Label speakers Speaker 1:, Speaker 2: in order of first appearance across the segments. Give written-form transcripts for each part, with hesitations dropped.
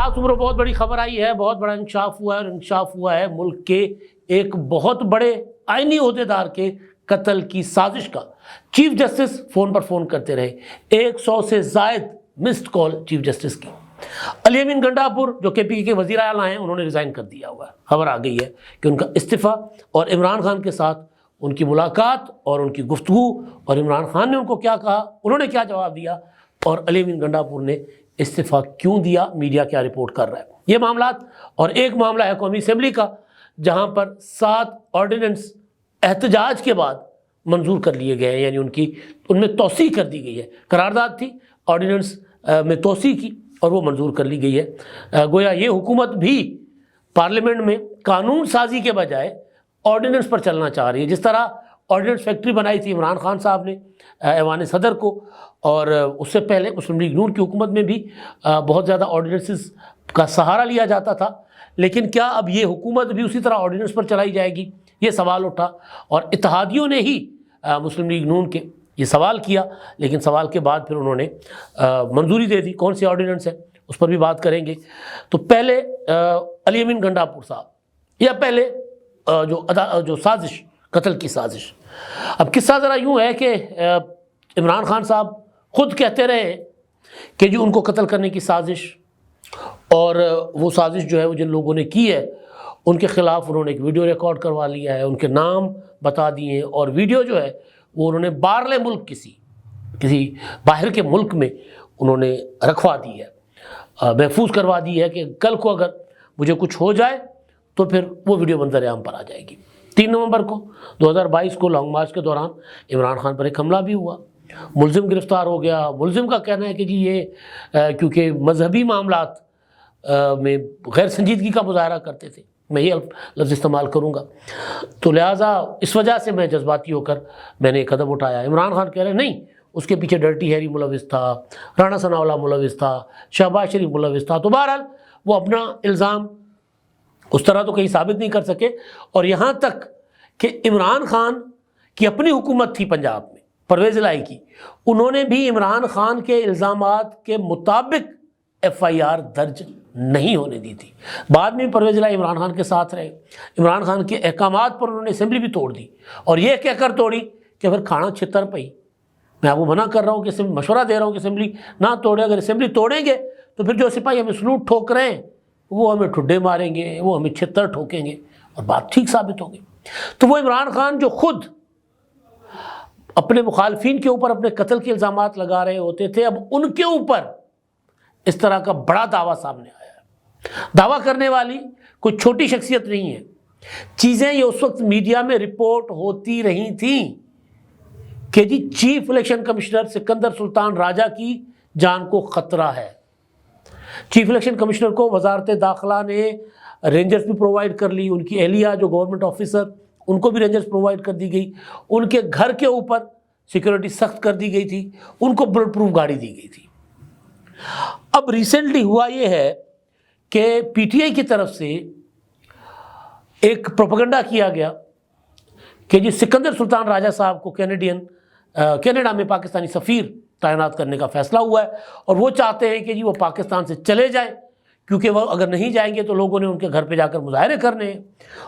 Speaker 1: خاص خبر بہت بڑی خبر آئی ہے، بہت بڑا انکشاف ہوا ہے، اور انکشاف ہوا ہے ملک کے ایک بہت بڑے آئینی عہدیدار کے قتل کی سازش کا۔ چیف جسٹس فون پر فون کرتے رہے، 100 سے زائد مسڈ کال چیف جسٹس کی۔ علی امین گنڈاپور جو کے پی کے وزیر اعلیٰ ہیں، انہوں نے ریزائن کر دیا ہوا ہے۔ خبر آ گئی ہے کہ ان کا استعفیٰ اور عمران خان کے ساتھ ان کی ملاقات اور ان کی گفتگو، اور عمران خان نے ان کو کیا کہا، انہوں نے کیا جواب دیا، اور علی امین گنڈاپور نے استعفیٰ کیوں دیا، میڈیا کیا رپورٹ کر رہا ہے، یہ معاملات۔ اور ایک معاملہ ہے قومی اسمبلی کا، جہاں پر 7 آرڈیننس احتجاج کے بعد منظور کر لیے گئے ہیں، یعنی ان میں توسیع کر دی گئی ہے۔ قرارداد تھی، آرڈیننس میں توسیع کی اور وہ منظور کر لی گئی ہے۔ گویا یہ حکومت بھی پارلیمنٹ میں قانون سازی کے بجائے آرڈیننس پر چلنا چاہ رہی ہے۔ جس طرح آرڈیننس فیکٹری بنائی تھی عمران خان صاحب نے ایوان صدر کو، اور اس سے پہلے مسلم لیگ نون کی حکومت میں بھی بہت زیادہ آرڈیننسز کا سہارا لیا جاتا تھا، لیکن کیا اب یہ حکومت بھی اسی طرح آرڈیننس پر چلائی جائے گی، یہ سوال اٹھا، اور اتحادیوں نے ہی مسلم لیگ نون کے یہ سوال کیا، لیکن سوال کے بعد پھر انہوں نے منظوری دے دی۔ کون سی آرڈیننس ہے اس پر بھی بات کریں گے۔ تو پہلے علی امین گنڈاپور صاحب، یا پہلے جو سازش، قتل کی سازش۔ اب قصہ ذرا یوں ہے کہ عمران خان صاحب خود کہتے رہے کہ جو ان کو قتل کرنے کی سازش، اور وہ سازش جو ہے وہ جن لوگوں نے کی ہے ان کے خلاف انہوں نے ایک ویڈیو ریکارڈ کروا لیا ہے، ان کے نام بتا دیے، اور ویڈیو جو ہے وہ انہوں نے باہرلے ملک کسی باہر کے ملک میں انہوں نے رکھوا دی ہے، محفوظ کروا دی ہے کہ کل کو اگر مجھے کچھ ہو جائے تو پھر وہ ویڈیو منظر عام پر آ جائے گی۔ 3 نومبر کو 2022 کو لانگ مارچ کے دوران عمران خان پر ایک حملہ بھی ہوا، ملزم گرفتار ہو گیا۔ ملزم کا کہنا ہے کہ جی یہ کیونکہ مذہبی معاملات میں غیر سنجیدگی کا مظاہرہ کرتے تھے، میں یہ لفظ استعمال کروں گا، تو لہٰذا اس وجہ سے میں جذباتی ہو کر میں نے ایک قدم اٹھایا۔ عمران خان کہہ رہے ہیں نہیں، اس کے پیچھے ڈرٹی ہیری ملوث تھا، رانا ثناءاللہ ملوث تھا، شہباز شریف ملوث تھا۔ تو بہرحال وہ اپنا الزام اس طرح تو کہیں ثابت نہیں کر سکے، اور یہاں تک کہ عمران خان کی اپنی حکومت تھی پنجاب میں، پرویز الہی کی، انہوں نے بھی عمران خان کے الزامات کے مطابق FIR درج نہیں ہونے دی تھی۔ بعد میں پرویز الہی عمران خان کے ساتھ رہے، عمران خان کے احکامات پر انہوں نے اسمبلی بھی توڑ دی، اور یہ کہہ کر توڑی کہ پھر کھانا چھتر پئی۔ میں آپ کو منع کر رہا ہوں کہ مشورہ دے رہا ہوں کہ اسمبلی نہ توڑے، اگر اسمبلی توڑیں گے تو پھر جو سپاہی ہمیں سلوٹ ٹھوک رہے ہیں وہ ہمیں ٹھڈے ماریں گے، وہ ہمیں چھتر ٹھوکیں گے، اور بات ٹھیک ثابت ہوگی۔ تو وہ عمران خان جو خود اپنے مخالفین کے اوپر اپنے قتل کے الزامات لگا رہے ہوتے تھے، اب ان کے اوپر اس طرح کا بڑا دعویٰ سامنے آیا ہے۔ دعویٰ کرنے والی کوئی چھوٹی شخصیت نہیں ہے، چیزیں یہ اس وقت میڈیا میں رپورٹ ہوتی رہی تھیں کہ جی چیف الیکشن کمشنر سکندر سلطان راجہ کی جان کو خطرہ ہے۔ چیف الیکشن کمشنر کو وزارت داخلہ نے رینجرز بھی پرووائڈ کر لی، ان کی اہلیہ جو گورنمنٹ آفیسر ان کو بھی رینجرز پرووائڈ کر دی گئی، ان کے گھر کے اوپر سیکیورٹی سخت کر دی گئی تھی، ان کو بلٹ پروف گاڑی دی گئی تھی۔ اب ریسنٹلی ہوا یہ ہے کہ PTI کی طرف سے ایک پروپیگنڈا کیا گیا کہ جی سکندر سلطان راجہ صاحب کو کینیڈا میں پاکستانی سفیر تعینات کرنے کا فیصلہ ہوا ہے، اور وہ چاہتے ہیں کہ جی وہ پاکستان سے چلے جائیں، کیونکہ وہ اگر نہیں جائیں گے تو لوگوں نے ان کے گھر پہ جا کر مظاہرے کرنے ہیں،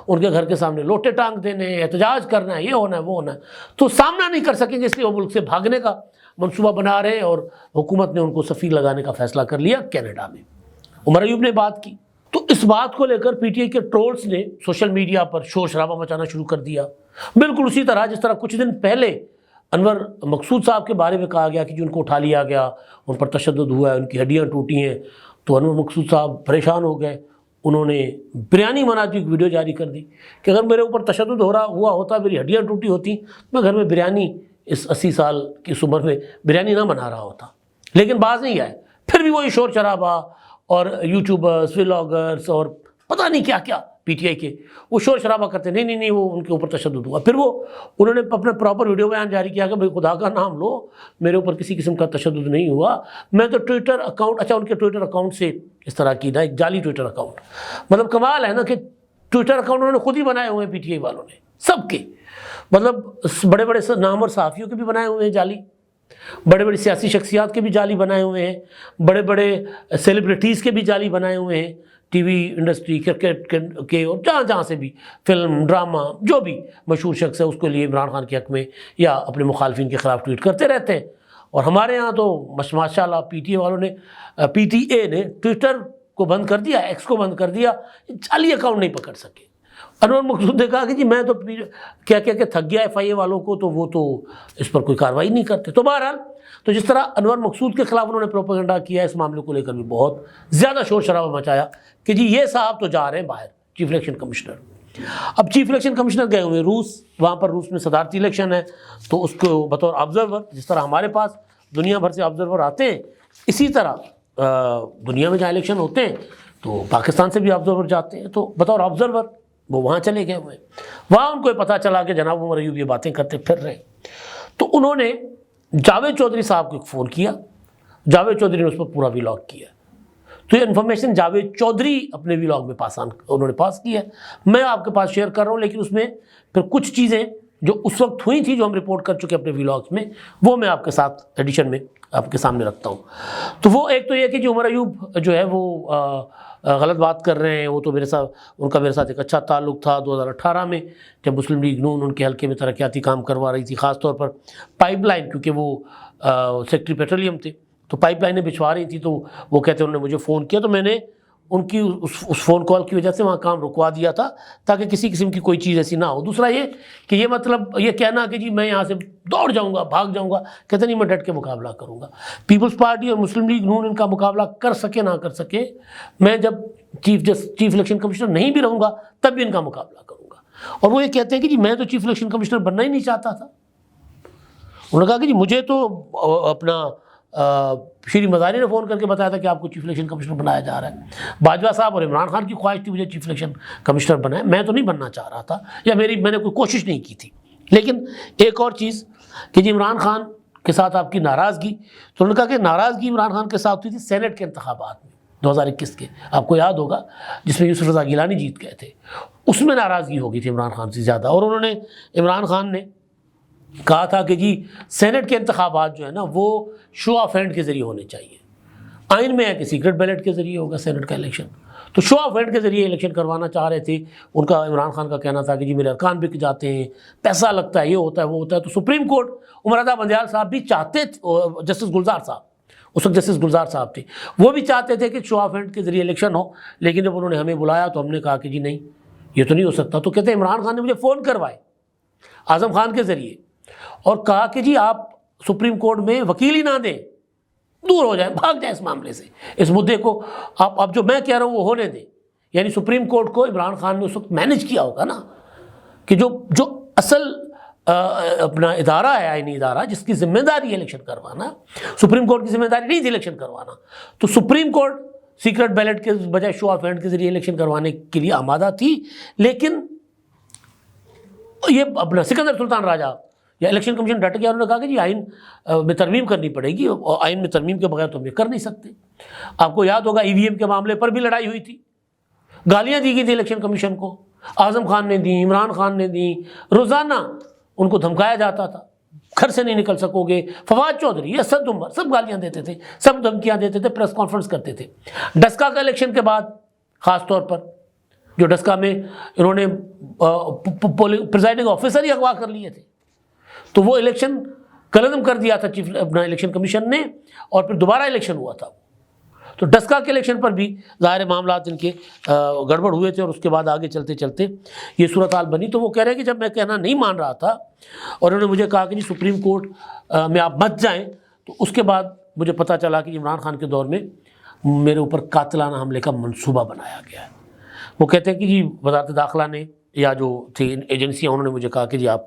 Speaker 1: ان کے گھر کے سامنے لوٹے ٹانگ دینے ہیں، احتجاج کرنا ہے، یہ ہونا ہے وہ ہونا ہے، تو سامنا نہیں کر سکیں گے، اس لیے وہ ملک سے بھاگنے کا منصوبہ بنا رہے ہیں، اور حکومت نے ان کو سفیر لگانے کا فیصلہ کر لیا کینیڈا میں۔ عمر ایوب نے بات کی، تو اس بات کو لے کر PTI کے ٹرولز نے سوشل میڈیا پر شور شرابہ مچانا شروع کر دیا، بالکل اسی طرح جس طرح کچھ دن پہلے انور مقصود صاحب کے بارے میں کہا گیا کہ جو ان کو اٹھا لیا گیا، ان پر تشدد ہوا ہے، ان کی ہڈیاں ٹوٹی ہیں، تو انور مقصود صاحب پریشان ہو گئے، انہوں نے بریانی بناتی ایک ویڈیو جاری کر دی کہ اگر میرے اوپر تشدد ہوا ہوتا، میری ہڈیاں ٹوٹی ہوتی، میں گھر میں بریانی اس 80 سال کی اس عمر میں بریانی نہ بنا رہا ہوتا، لیکن باز نہیں آئے۔ پھر بھی وہی شور شرابہ، اور یوٹیوبرز، ولاگرز، اور پتہ نہیں کیا کیا PTI کے وہ شور شرابہ کرتے، نہیں وہ ان کے اوپر تشدد ہوا۔ پھر انہوں نے اپنا پراپر ویڈیو بیان جاری کیا کہ بھائی خدا کا نام لو، میرے اوپر کسی قسم کا تشدد نہیں ہوا، میں تو ٹویٹر اکاؤنٹ، اچھا ان کے ٹویٹر اکاؤنٹ سے اس طرح کی نا ایک جعلی ٹویٹر اکاؤنٹ، مطلب کمال ہے نا کہ ٹویٹر اکاؤنٹ انہوں نے خود ہی بنائے ہوئے ہیں PTI والوں نے، سب کے، مطلب بڑے بڑے نامور صحافیوں کے بھی بنائے ہوئے ہیں جعلی بڑے بڑے سیاسی شخصیات کے بھی جعلی بنائے ہوئے ہیں، بڑے بڑے سیلیبریٹیز کے بھی جعلی بنائے ہوئے ہیں، ٹی وی انڈسٹری، کرکٹ کے، اور جہاں جہاں سے بھی، فلم، ڈرامہ، جو بھی مشہور شخص ہے اس کے لیے عمران خان کے حق میں یا اپنے مخالفین کے خلاف ٹویٹ کرتے رہتے ہیں۔ اور ہمارے ہاں تو ماشاء اللہ پی ٹی اے نے ٹویٹر کو بند کر دیا، ایکس کو بند کر دیا، جعلی اکاؤنٹ نہیں پکڑ سکے۔ انور مقصود نے کہا کہ جی میں تو کیا کہ تھک گیا ایف آئی اے والوں کو، تو وہ تو اس پر کوئی کارروائی نہیں کرتے۔ تو بہرحال، تو جس طرح انور مقصود کے خلاف انہوں نے پروپیگنڈا کیا، اس معاملے کو لے کر بھی بہت زیادہ شور شرابہ مچایا کہ جی یہ صاحب تو جا رہے ہیں باہر، چیف الیکشن کمشنر۔ اب چیف الیکشن کمشنر گئے ہوئے روس، وہاں پر روس میں صدارتی الیکشن ہے، تو اس کو بطور آبزرور، جس طرح ہمارے پاس دنیا بھر سے آبزرور آتے ہیں، اسی طرح دنیا میں جہاں الیکشن ہوتے ہیں تو پاکستان سے بھی آبزرور جاتے ہیں، تو بطور آبزرور وہ وہاں چلے گئے ہوئے، وہاں ان کو پتہ چلا کہ جناب عمر ایوب یہ باتیں کرتے پھر رہے، تو انہوں نے جاوید چودھری صاحب کو فون کیا، جاوید چودھری نے اس پر پورا ویلاگ کیا، تو یہ انفارمیشن جاوید چودھری اپنے ویلاگ میں انہوں نے پاس کی ہے، میں آپ کے پاس شیئر کر رہا ہوں، لیکن اس میں پھر کچھ چیزیں جو اس وقت ہوئی تھی، جو ہم رپورٹ کر چکے اپنے ویلاگس میں، وہ میں آپ کے ساتھ ایڈیشن میں آپ کے سامنے رکھتا ہوں۔ تو وہ ایک تو یہ کہ جو عمر ایوب جو ہے وہ غلط بات کر رہے ہیں، وہ تو ان کا میرے ساتھ ایک اچھا تعلق تھا 2018 میں، جب مسلم لیگ نون ان کے حلقے میں ترقیاتی کام کروا رہی تھی، خاص طور پر پائپ لائن، کیونکہ وہ سیکٹری پیٹرولیم تھے، تو پائپ لائنیں بچھوا رہی تھی، تو وہ کہتے ہیں انہوں نے مجھے فون کیا، تو میں نے ان کی اس فون کال کی وجہ سے وہاں کام رکوا دیا تھا، تاکہ کسی قسم کی کوئی چیز ایسی نہ ہو۔ دوسرا یہ کہ یہ مطلب یہ کہنا کہ جی میں یہاں سے دوڑ جاؤں گا، بھاگ جاؤں گا، کہتے نہیں، میں ڈٹ کے مقابلہ کروں گا۔ پیپلز پارٹی اور مسلم لیگ نون ان کا مقابلہ کر سکے نہ کر سکے، میں جب چیف الیکشن کمشنر نہیں بھی رہوں گا تب بھی ان کا مقابلہ کروں گا۔ اور وہ یہ کہتے ہیں کہ جی میں تو چیف الیکشن کمشنر بننا ہی نہیں چاہتا تھا۔ انہوں نے کہا کہ جی مجھے تو اپنا شری مزاری نے فون کر کے بتایا تھا کہ آپ کو چیف الیکشن کمشنر بنایا جا رہا ہے، باجوہ صاحب اور عمران خان کی خواہش تھی مجھے چیف الیکشن کمشنر بنائے، میں تو نہیں بننا چاہ رہا تھا، یا میں نے کوئی کوشش نہیں کی تھی۔ لیکن ایک اور چیز کہ جی عمران خان کے ساتھ آپ کی ناراضگی، تو انہوں نے کہا کہ ناراضگی عمران خان کے ساتھ ہوئی تھی سینٹ کے انتخابات میں 2021 کے، آپ کو یاد ہوگا، جس میں یوسف رضا گیلانی جیت گئے تھے، اس میں ناراضگی ہو گئی تھی عمران خان سے زیادہ، اور انہوں نے عمران خان نے کہا تھا کہ جی سینٹ کے انتخابات جو ہے نا وہ شو آف ہینڈ کے ذریعے ہونے چاہیے، آئین میں ہے کہ سیکرٹ بیلٹ کے ذریعے ہوگا سینٹ کا الیکشن، تو شو آف ہینڈ کے ذریعے الیکشن کروانا چاہ رہے تھے۔ ان کا عمران خان کا کہنا تھا کہ جی میرے ارکان بک جاتے ہیں، پیسہ لگتا ہے، یہ ہوتا ہے وہ ہوتا ہے، تو سپریم کورٹ، عمر رضا بندیال صاحب بھی چاہتے تھے، جسٹس گلزار صاحب، اس وقت جسٹس گلزار صاحب تھے، وہ بھی چاہتے تھے کہ شو آف ہینڈ کے ذریعے الیکشن ہو، لیکن جب انہوں نے ہمیں بلایا تو ہم نے کہا کہ جی نہیں، یہ تو نہیں ہو سکتا۔ تو کہتے ہیں عمران خان نے مجھے فون کروائے اعظم خان کے ذریعے، اور کہا کہ جی آپ سپریم کورٹ میں وکیل ہی نہ دیں، دور ہو جائیں، بھاگ جائیں اس معاملے سے، اس مدعے کو آپ جو میں کہہ رہا ہوں وہ ہونے دیں۔ یعنی سپریم کورٹ کو عمران خان نے اس وقت مینیج کیا ہوگا نا، کہ جو اصل اپنا ادارہ ہے، آئینی ادارہ، جس کی ذمہ داری ہے الیکشن کروانا، سپریم کورٹ کی ذمہ داری نہیں تھی الیکشن کروانا، تو سپریم کورٹ سیکرٹ بیلٹ کے بجائے شو آف ہینڈ کے ذریعے الیکشن کروانے کے لیے آمادہ تھی، لیکن یہ اپنا سکندر سلطان راجہ یا الیکشن کمیشن ڈٹ گیا، انہوں نے کہا کہ جی آئین میں ترمیم کرنی پڑے گی، اور آئین میں ترمیم کے بغیر تو ہم یہ کر نہیں سکتے۔ آپ کو یاد ہوگا ای وی ایم کے معاملے پر بھی لڑائی ہوئی تھی، گالیاں دی گئی تھی الیکشن کمیشن کو، اعظم خان نے دیں، عمران خان نے دیں، روزانہ ان کو دھمکایا جاتا تھا، گھر سے نہیں نکل سکو گے، فواد چودھری، اسد عمر، سب گالیاں دیتے تھے، سب دھمکیاں دیتے تھے، پریس کانفرنس کرتے تھے۔ ڈسکا کا الیکشن کے بعد خاص طور پر جو ڈسکا میں انہوں نے پریزائڈنگ آفیسر ہی اغوا کر لیے تھے، تو وہ الیکشن کلعدم کر دیا تھا چیف اپنا الیکشن کمیشن نے، اور پھر دوبارہ الیکشن ہوا تھا۔ تو ڈسکا کے الیکشن پر بھی ظاہر معاملات ان کے گڑبڑ ہوئے تھے، اور اس کے بعد آگے چلتے چلتے یہ صورتحال بنی۔ تو وہ کہہ رہے ہیں کہ جب میں کہنا نہیں مان رہا تھا اور انہوں نے مجھے کہا کہ جی سپریم کورٹ میں آپ مت جائیں، تو اس کے بعد مجھے پتہ چلا کہ عمران خان کے دور میں میرے اوپر قاتلانہ حملے کا منصوبہ بنایا گیا ہے۔ وہ کہتے ہیں کہ جی وزارت داخلہ نے یا جو تھی ایجنسیاں، انہوں نے مجھے کہا کہ جی آپ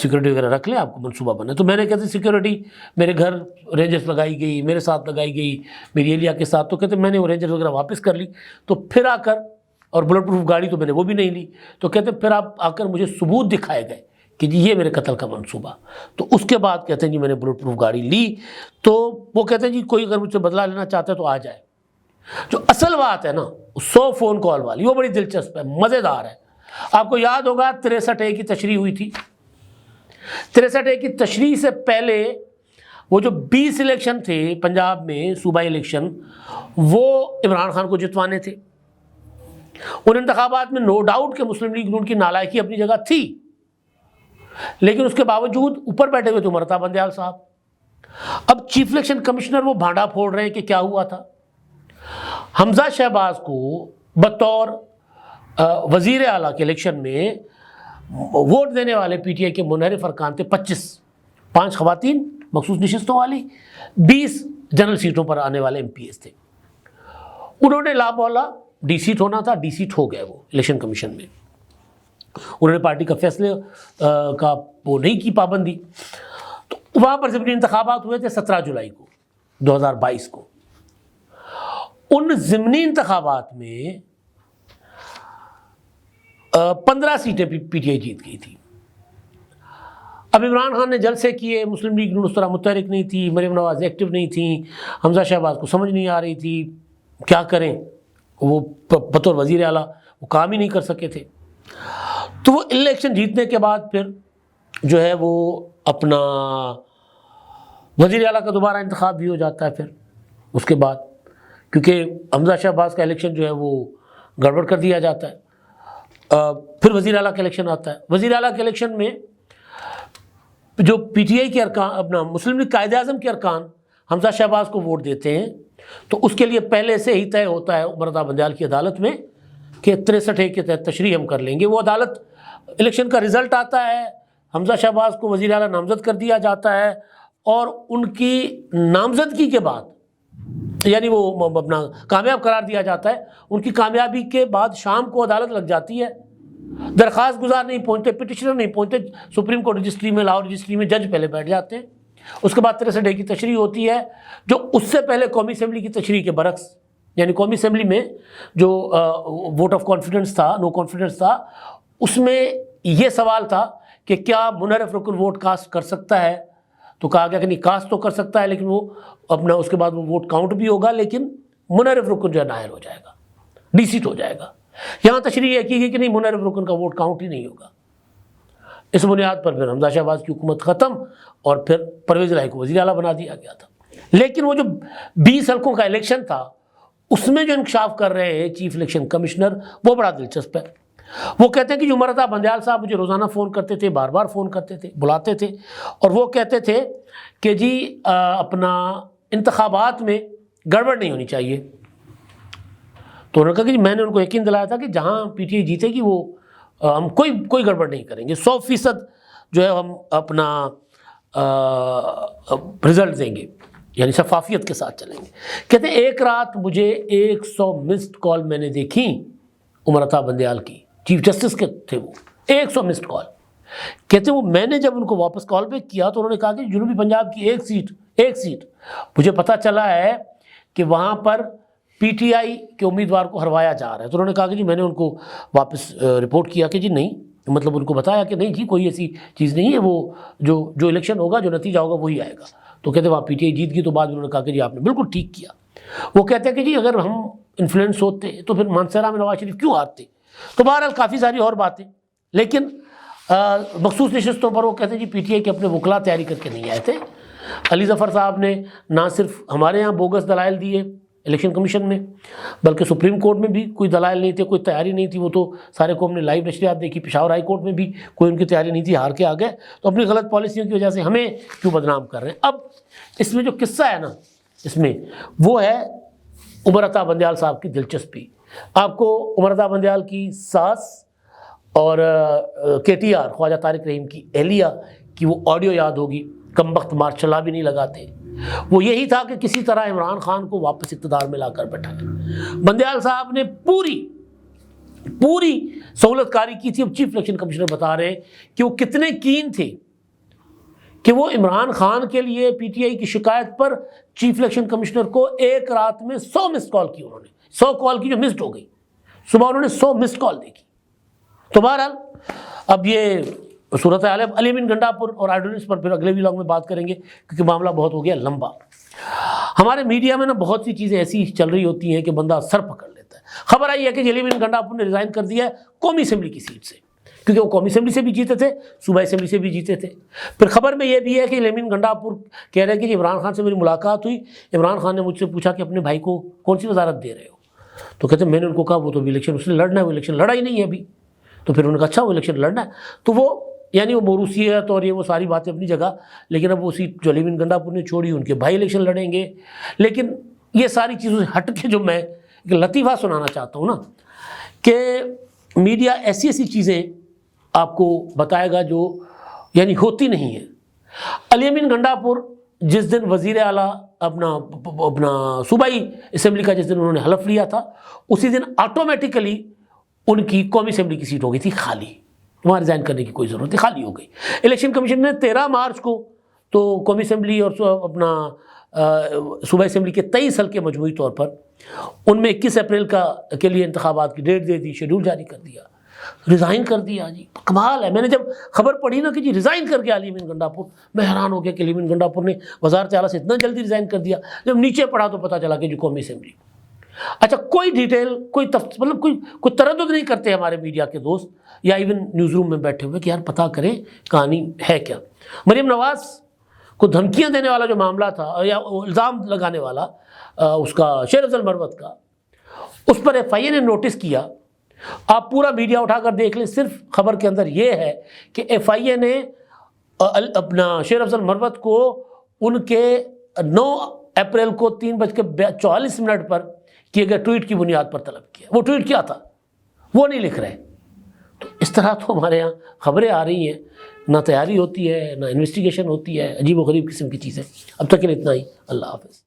Speaker 1: سیکورٹی وغیرہ رکھ لیں، آپ کو منصوبہ بنا۔ تو میں نے کہتے سیکورٹی میرے گھر رینجرز لگائی گئی، میرے ساتھ لگائی گئی، میری اہلیہ کے ساتھ، تو کہتے میں نے وہ رینجرز وغیرہ واپس کر لی، تو پھر آ کر، اور بلٹ پروف گاڑی تو میں نے وہ بھی نہیں لی، تو کہتے پھر آپ آ کر مجھے ثبوت دکھائے گئے کہ جی یہ میرے قتل کا منصوبہ۔ تو اس کے بعد کہتے ہیں جی میں نے بلٹ پروف گاڑی لی، تو وہ کہتے ہیں جی کوئی اگر مجھ سے بدلہ لینا چاہتا ہے تو آ جائے۔ جو اصل بات ہے نا 100 فون کال والی، وہ بڑی دلچسپ ہے، مزیدار ہے۔ آپ کو یاد ہوگا 63A کی تشریح ہوئی تھی، 63A کی تشریح سے پہلے وہ جو 20 الیکشن تھے پنجاب میں صوبائی الیکشن، وہ عمران خان کو جتوانے تھے۔ ان انتخابات میں نو ڈاؤٹ کہ مسلم لیگ نون کی نالائکی اپنی جگہ تھی، لیکن اس کے باوجود اوپر بیٹھے ہوئے تھے عمر عطا بندیال صاحب۔ اب چیف الیکشن کمشنر وہ بھانڈا پھوڑ رہے ہیں کہ کیا ہوا تھا۔ حمزہ شہباز کو بطور وزیر اعلیٰ کے الیکشن میں ووٹ دینے والے پی ٹی آئی کے منحرف ارکان تھے 25، 5 خواتین مخصوص نشستوں والی، 20 جنرل سیٹوں پر آنے والے ایم پی ایس تھے۔ انہوں نے لا مولا ڈی سیٹ ہونا تھا، ڈی سیٹ ہو گئے وہ الیکشن کمیشن میں۔ انہوں نے پارٹی کا فیصلے کا وہ نہیں کی پابندی، تو وہاں پر ضمنی انتخابات ہوئے تھے 17 جولائی کو 2022 کو۔ ان ضمنی انتخابات میں 15 سیٹیں پی ٹی آئی جیت گئی تھی۔ اب عمران خان نے جلسے کیے، مسلم لیگ اس طرح متحرک نہیں تھی، مریم نواز ایکٹیو نہیں تھیں، حمزہ شہباز کو سمجھ نہیں آ رہی تھی کیا کریں، وہ بطور وزیر اعلیٰ وہ کام ہی نہیں کر سکے تھے۔ تو وہ الیکشن جیتنے کے بعد پھر جو ہے وہ اپنا وزیر اعلیٰ کا دوبارہ انتخاب بھی ہو جاتا ہے پھر اس کے بعد، کیونکہ حمزہ شہباز کا الیکشن جو ہے وہ گڑبڑ کر دیا جاتا ہے۔ پھر وزیر اعلیٰ کا الیکشن آتا ہے۔ وزیر اعلیٰ کے الیکشن میں جو پی ٹی آئی کے ارکان، اپنا مسلم لیگ قائد اعظم کے ارکان حمزہ شہباز کو ووٹ دیتے ہیں، تو اس کے لیے پہلے سے ہی طے ہوتا ہے عمر عطا بندیال کی عدالت میں کہ 63A کے تحت تشریح ہم کر لیں گے۔ وہ عدالت الیکشن کا رزلٹ آتا ہے، حمزہ شہباز کو وزیر اعلیٰ نامزد کر دیا جاتا ہے، اور ان کی نامزدگی کے بعد یعنی وہ اپنا کامیاب قرار دیا جاتا ہے۔ ان کی کامیابی کے بعد شام کو عدالت لگ جاتی ہے، درخواست گزار نہیں پہنچتے، پٹیشنر نہیں پہنچتے، سپریم کورٹ رجسٹری میں، لاہور رجسٹری میں جج پہلے بیٹھ جاتے ہیں۔ اس کے بعد 63A کی تشریح ہوتی ہے، جو اس سے پہلے قومی اسمبلی کی تشریح کے برعکس، یعنی قومی اسمبلی میں جو ووٹ آف کانفیڈنس تھا، نو کانفیڈنس تھا، اس میں یہ سوال تھا کہ کیا منحرف رکن ووٹ کاسٹ کر سکتا ہے، تو کہا گیا کہ نہیں، کاسٹ تو کر سکتا ہے، لیکن وہ اپنا اس کے بعد وہ ووٹ کاؤنٹ بھی ہوگا، لیکن منحرف رکن جو ہے نائل ہو جائے گا، ڈی سیٹ ہو جائے گا۔ یہاں تشریح یہ کی گئی کہ نہیں، منحرف رکن کا ووٹ کاؤنٹ ہی نہیں ہوگا۔ اس بنیاد پر پھر حمزہ شہباز کی حکومت ختم، اور پھر پرویز الہی کو وزیر اعلیٰ بنا دیا گیا تھا۔ لیکن وہ جو 20 حلقوں کا الیکشن تھا، اس میں جو انکشاف کر رہے ہیں چیف الیکشن کمشنر، وہ بڑا دلچسپ ہے۔ وہ کہتے ہیں کہ جو عمر عطا بندیال صاحب مجھے روزانہ فون کرتے تھے، بار بار فون کرتے تھے، بلاتے تھے، اور وہ کہتے تھے کہ جی اپنا انتخابات میں گڑبڑ نہیں ہونی چاہیے۔ تو انہوں نے کہا کہ جی میں نے ان کو یقین دلایا تھا کہ جہاں پی ٹی آئی جیتے گی وہ ہم کوئی گڑبڑ نہیں کریں گے، 100% جو ہے ہم اپنا رزلٹ دیں گے، یعنی شفافیت کے ساتھ چلیں گے۔ کہتے ہیں ایک رات مجھے 100 مسڈ کال میں نے دیکھی عمر عطا بندیال کی، چیف جسٹس کے تھے وہ، 100 مسڈ کال۔ کہتے ہیں وہ میں نے جب ان کو واپس کال بیک کیا تو انہوں نے کہا کہ جنوبی پنجاب کی ایک سیٹ مجھے پتہ چلا ہے کہ وہاں پر پی ٹی آئی کے امیدوار کو ہروایا جا رہا ہے۔ تو انہوں نے کہا کہ جی میں نے ان کو واپس رپورٹ کیا کہ جی نہیں، مطلب ان کو بتایا کہ نہیں جی کوئی ایسی چیز نہیں ہے، وہ جو الیکشن ہوگا، جو نتیجہ ہوگا وہی آئے گا۔ تو کہتے ہیں وہاں پی ٹی آئی جیت گئی، تو بعد انہوں نے کہا کہ جی آپ نے بالکل ٹھیک کیا۔ وہ کہتے ہیں کہ جی اگر ہم انفلوئنس ہوتے تو پھر مانسہرہ میں نواز شریف کیوں ہارتے۔ تو بہرحال کافی ساری اور باتیں، لیکن مخصوص نشستوں پر وہ کہتے ہیں جی پی ٹی آئی کے اپنے وکلاء تیاری کر کے نہیں آئے تھے۔ علی ظفر صاحب نے نہ صرف ہمارے یہاں بوگس دلائل دیے الیکشن کمیشن میں، بلکہ سپریم کورٹ میں بھی کوئی دلائل نہیں تھے، کوئی تیاری نہیں تھی۔ وہ تو سارے کو ہم نے لائیو نشریات دیکھی، پشاور ہائی کورٹ میں بھی کوئی ان کی تیاری نہیں تھی، ہار کے آ گئے۔ تو اپنی غلط پالیسیوں کی وجہ سے ہمیں کیوں بدنام کر رہے ہیں۔ اب اس میں جو قصہ ہے نا، اس میں وہ ہے عمر عطا بندیال صاحب کی دلچسپی۔ آپ کو عمر عطا بندیال کی ساس اور کے ٹی آر خواجہ طارق رحیم کی اہلیہ کی وہ آڈیو یاد ہوگی، کم بخت مارشل لا بھی نہیں لگاتے۔ وہ یہی تھا کہ کسی طرح عمران خان کو واپس اقتدار میں لا کر بیٹھائے۔ بندیال صاحب نے پوری سہولت کاری کی تھی۔ اب چیف الیکشن کمشنر بتا رہے ہیں کہ وہ کتنے کین تھے کہ وہ عمران خان کے لیے پی ٹی آئی کی شکایت پر چیف الیکشن کمشنر کو ایک رات میں 100 مسڈ کال کی، انہوں نے 100 کال کی جو مسڈ ہو گئی، صبح انہوں نے 100 مسڈ کال دیکھی۔ تو بہرحال اب یہ صورتحال ہے۔ علی امین گنڈا پور اور آرڈیننس پر پھر اگلے ولاگ میں بات کریں گے، کیونکہ معاملہ بہت ہو گیا لمبا۔ ہمارے میڈیا میں نا بہت سی چیزیں ایسی چل رہی ہوتی ہیں کہ بندہ سر پکڑ لیتا ہے۔ خبر آئی ہے کہ علی امین گنڈا پور نے ریزائن کر دیا ہے قومی اسمبلی کی سیٹ سے، کیونکہ وہ قومی اسمبلی سے بھی جیتے تھے، صوبائی اسمبلی سے بھی جیتے تھے۔ پھر خبر میں یہ بھی ہے کہ الیمین گنڈاپور کہہ رہے ہیں کہ عمران خان سے میری ملاقات ہوئی، عمران خان نے مجھ سے پوچھا کہ اپنے بھائی کو کون سی وزارت دے رہے ہو، تو کہتے ہیں میں نے ان کو کہا وہ تو الیکشن اس نے لڑنا ہے، وہ الیکشن لڑا ہی نہیں ہے ابھی۔ تو پھر انہوں نے کہا اچھا وہ الیکشن لڑنا ہے، تو وہ یعنی وہ موروثیت اور یہ وہ ساری باتیں اپنی جگہ، لیکن اب وہ سیٹ جو الیمین گنڈاپور نے چھوڑی ان کے بھائی الیکشن لڑیں گے۔ لیکن یہ ساری چیزوں سے ہٹ کے جو میں ایک لطیفہ سنانا چاہتا ہوں نا، کہ میڈیا ایسی ایسی چیزیں آپ کو بتائے گا جو یعنی ہوتی نہیں ہیں۔ الیمین گنڈاپور جس دن وزیر اعلیٰ اپنا صوبائی اسمبلی کا جس دن انہوں نے حلف لیا تھا، اسی دن آٹومیٹیکلی ان کی قومی اسمبلی کی سیٹ ہو گئی تھی خالی، وہاں ریزائن کرنے کی کوئی ضرورت نہیں، خالی ہو گئی۔ الیکشن کمیشن نے 13 مارچ کو تو قومی اسمبلی اور اپنا صوبائی اسمبلی کے 23 حلقے مجموعی طور پر ان میں 21 اپریل کے لیے انتخابات کی ڈیٹ دے دی، شیڈول جاری کر دیا، ریزائن کر دیا۔ جی کمال ہے، میں نے جب خبر پڑھی نا کہ جی ریزائن کر گیا الیمین گنڈاپور، میں حیران ہو گیا کہ الیمین گنڈاپور نے وزارت اعلیٰ سے اتنا جلدی ریزائن کر دیا۔ جب نیچے پڑھا تو پتہ چلا کہ جو قومی اسمبلی، اچھا کوئی ڈیٹیل مطلب کوئی تردد نہیں کرتے ہمارے میڈیا کے دوست یا ایون نیوز روم میں بیٹھے ہوئے کہ یار پتہ کریں کہانی ہے کیا۔ مریم نواز کو دھمکیاں دینے والا جو معاملہ تھا یا الزام لگانے والا اس کا شیر افضل مروت کا، اس پر ایف آئی اے نے نوٹس کیا۔ آپ پورا میڈیا اٹھا کر دیکھ لیں، صرف خبر کے اندر یہ ہے کہ ایف آئی اے نے اپنا شیر افضل مروت کو ان کے 9 اپریل کو 3:44 پر کیے گئے ٹویٹ کی بنیاد پر طلب کیا۔ وہ ٹویٹ کیا تھا وہ نہیں لکھ رہے۔ تو اس طرح تو ہمارے ہاں خبریں آ رہی ہیں، نہ تیاری ہوتی ہے نہ انویسٹیگیشن ہوتی ہے، عجیب و غریب قسم کی چیزیں۔ اب تک کے لیے اتنا ہی، اللہ حافظ۔